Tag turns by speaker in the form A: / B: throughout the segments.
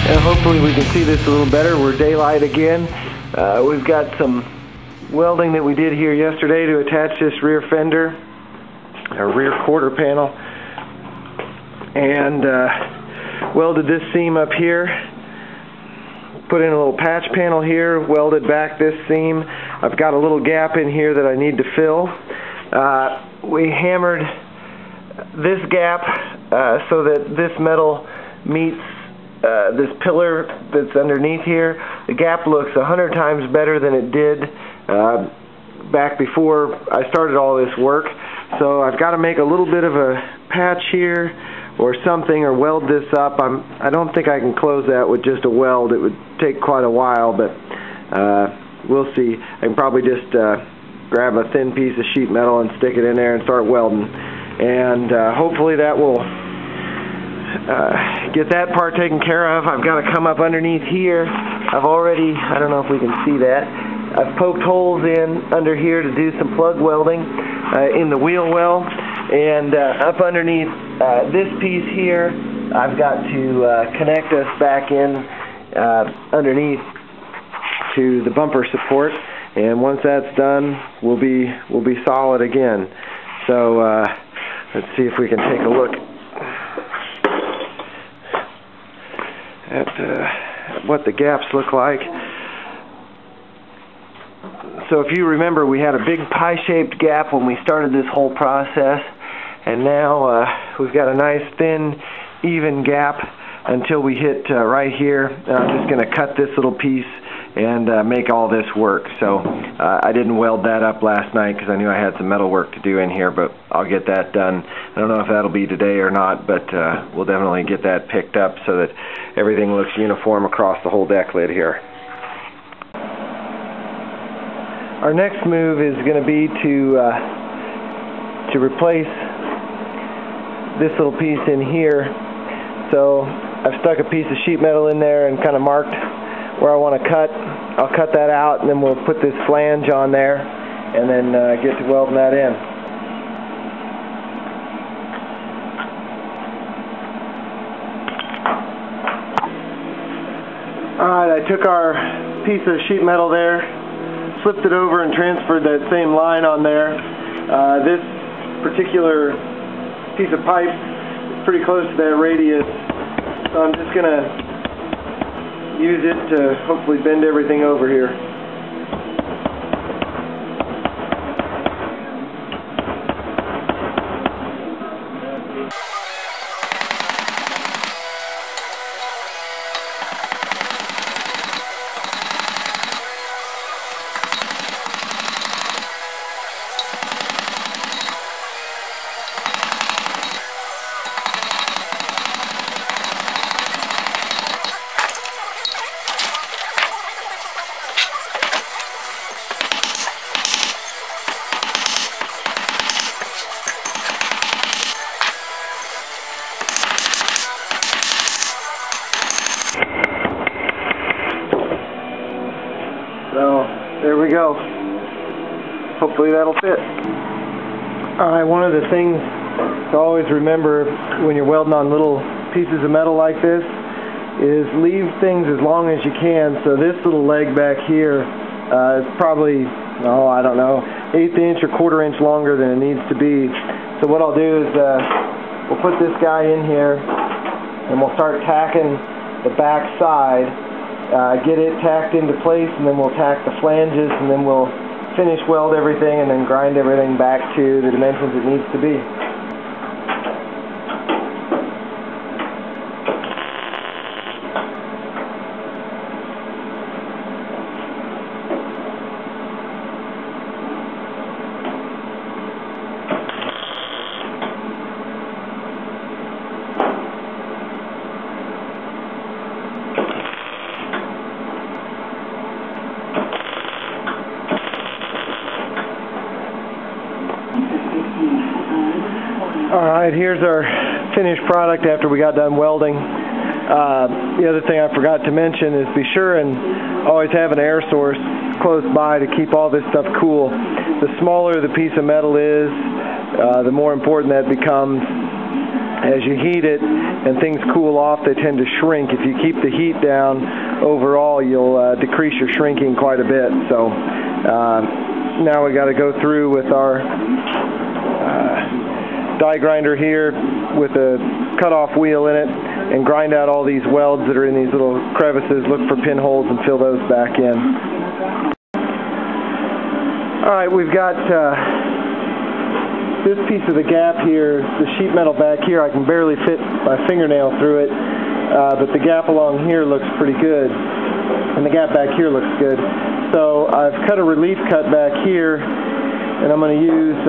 A: And hopefully we can see this a little better. We're daylight again. We've got some welding that we did here yesterday to attach this rear fender, our rear quarter panel, and welded this seam up here, put in a little patch panel here, welded back this seam. I've got a little gap in here that I need to fill. We hammered this gap so that this metal meets this pillar that's underneath here. The gap looks 100 times better than it did back before I started all this work. So I've got to make a little bit of a patch here or something, or weld this up. I don't think I can close that with just a weld. It would take quite a while, but we'll see. I can probably just grab a thin piece of sheet metal and stick it in there and start welding. And hopefully that will get that part taken care of. I've got to come up underneath here. I've already, I don't know if we can see that, I've poked holes in under here to do some plug welding in the wheel well. And up underneath this piece here, I've got to connect us back in underneath to the bumper support. And once that's done, we'll be solid again. So let's see if we can take a look at what the gaps look like. So if you remember, we had a big pie-shaped gap when we started this whole process, and now we've got a nice thin, even gap until we hit right here. I'm just going to cut this little piece and make all this work. So I didn't weld that up last night because I knew I had some metal work to do in here, but I'll get that done. I don't know if that'll be today or not, but we'll definitely get that picked up so that everything looks uniform across the whole deck lid here. Our next move is going to be to replace this little piece in here. So I've stuck a piece of sheet metal in there and kind of marked where I want to cut. I'll cut that out, and then we'll put this flange on there and then get to welding that in. Alright, I took our piece of sheet metal there, flipped it over and transferred that same line on there. This particular piece of pipe is pretty close to that radius, so I'm just going to use it to hopefully bend everything over here. So there we go. Hopefully that'll fit. Alright, one of the things to always remember when you're welding on little pieces of metal like this is leave things as long as you can. So this little leg back here is probably, I don't know, 1/8 inch or 1/4 inch longer than it needs to be. So what I'll do is we'll put this guy in here and we'll start tacking the back side. Get it tacked into place, and then we'll tack the flanges, and then we'll finish weld everything and then grind everything back to the dimensions it needs to be. Alright, here's our finished product after we got done welding. The other thing I forgot to mention is be sure and always have an air source close by to keep all this stuff cool. The smaller the piece of metal is, the more important that becomes as you heat it and things cool off, they tend to shrink. If you keep the heat down, overall you'll decrease your shrinking quite a bit. So now we got to go through with our die grinder here with a cutoff wheel in it and grind out all these welds that are in these little crevices, look for pinholes and fill those back in. Alright, we've got this piece of the gap here, the sheet metal back here. I can barely fit my fingernail through it, but the gap along here looks pretty good, and the gap back here looks good. So I've cut a relief cut back here, and I'm going to use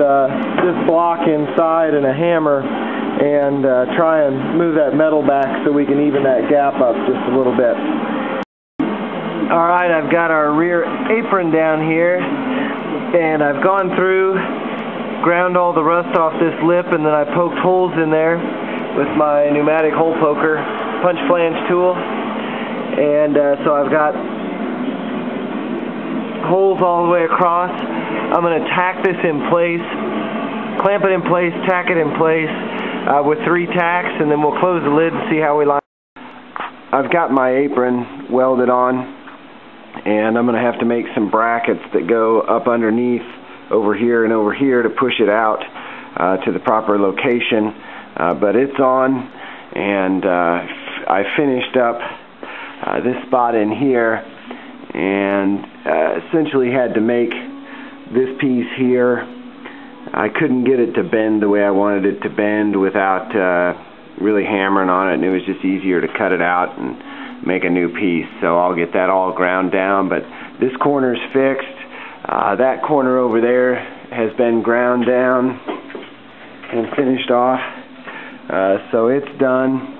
A: this block inside and a hammer and try and move that metal back so we can even that gap up just a little bit. Alright, I've got our rear apron down here, and I've gone through, ground all the rust off this lip, and then I poked holes in there with my pneumatic hole poker punch flange tool. And so I've got holes all the way across. I'm going to tack this in place, clamp it in place, tack it in place with 3 tacks, and then we'll close the lid and see how we line. I've got my apron welded on, and I'm going to have to make some brackets that go up underneath over here and over here to push it out to the proper location. But it's on, and I finished up this spot in here, and essentially had to make this piece here. I couldn't get it to bend the way I wanted it to bend without really hammering on it, and it was just easier to cut it out and make a new piece. So I'll get that all ground down, but this corner's fixed. That corner over there has been ground down and finished off, so it's done.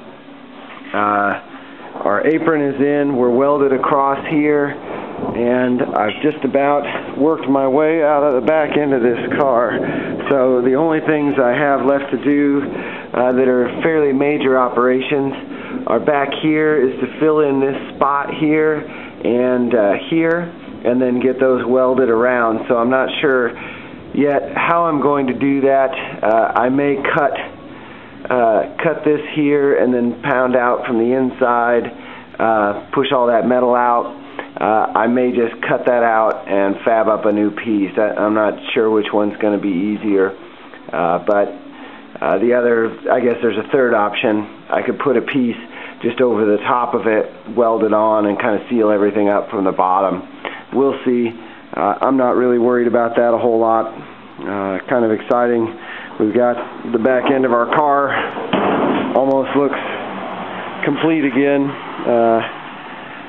A: Our apron is in, we're welded across here, and I've just about worked my way out of the back end of this car. So the only things I have left to do that are fairly major operations are back here is to fill in this spot here and here, and then get those welded around. So I'm not sure yet how I'm going to do that. I may cut this here and then pound out from the inside, push all that metal out. I may just cut that out and fab up a new piece. I'm not sure which one's going to be easier, but the other, I guess there's a third option. I could put a piece just over the top of it, weld it on, and kind of seal everything up from the bottom. We'll see. I'm not really worried about that a whole lot. Kind of exciting. We've got the back end of our car almost looks complete again.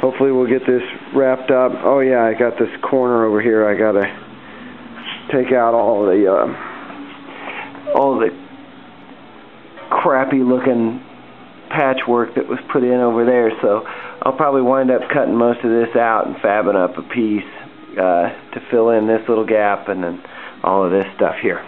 A: Hopefully we'll get this wrapped up. Oh yeah, I got this corner over here. I gotta take out all the crappy looking patchwork that was put in over there. So I'll probably wind up cutting most of this out and fabbing up a piece to fill in this little gap and then all of this stuff here.